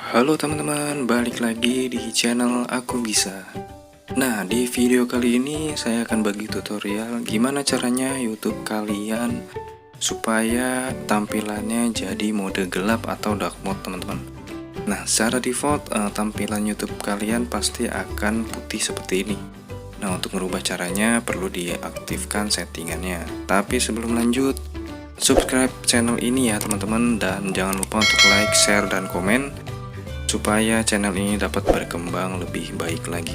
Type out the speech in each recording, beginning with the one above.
Halo teman-teman, balik lagi di channel Aku Bisa. Nah, di video kali ini saya akan bagi tutorial gimana caranya YouTube kalian supaya tampilannya jadi mode gelap atau dark mode, teman-teman. Nah, secara default tampilan YouTube kalian pasti akan putih seperti ini. Nah, untuk merubah caranya perlu diaktifkan settingannya. Tapi sebelum lanjut, subscribe channel ini ya teman-teman, dan jangan lupa untuk like, share, dan komen supaya channel ini dapat berkembang lebih baik lagi.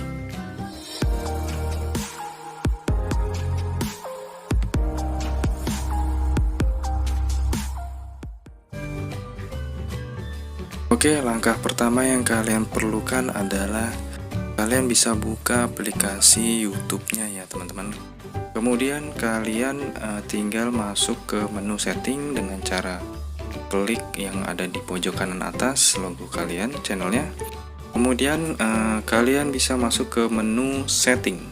Oke, langkah pertama yang kalian perlukan adalah kalian bisa buka aplikasi YouTube-nya ya teman-teman. Kemudian kalian tinggal masuk ke menu setting dengan cara klik yang ada di pojok kanan atas logo kalian, channelnya. Kemudian kalian bisa masuk ke menu setting.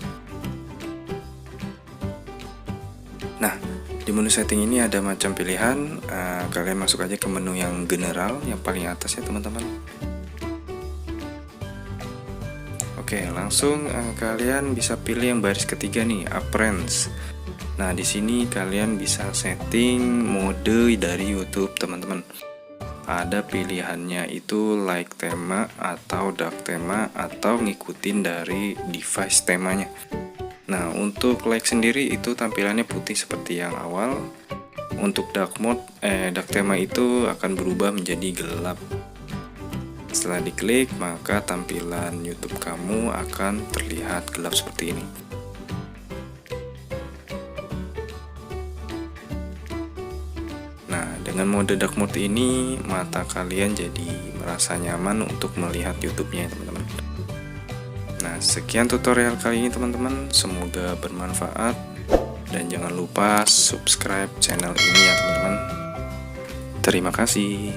Nah, di menu setting ini ada macam pilihan. Kalian masuk aja ke menu yang general yang paling atas ya teman-teman. Oke, langsung kalian bisa pilih yang baris ketiga nih, appearance. Nah, di sini kalian bisa setting mode dari YouTube, teman-teman. Ada pilihannya itu light tema atau dark tema atau ngikutin dari device temanya. Nah, untuk light sendiri itu tampilannya putih seperti yang awal. Untuk dark tema itu akan berubah menjadi gelap. Setelah diklik, maka tampilan YouTube kamu akan terlihat gelap seperti ini. Nah, dengan mode dark mode ini, mata kalian jadi merasa nyaman untuk melihat YouTube-nya, teman-teman. Nah, sekian tutorial kali ini, teman-teman. Semoga bermanfaat. Dan jangan lupa subscribe channel ini ya, teman-teman. Terima kasih.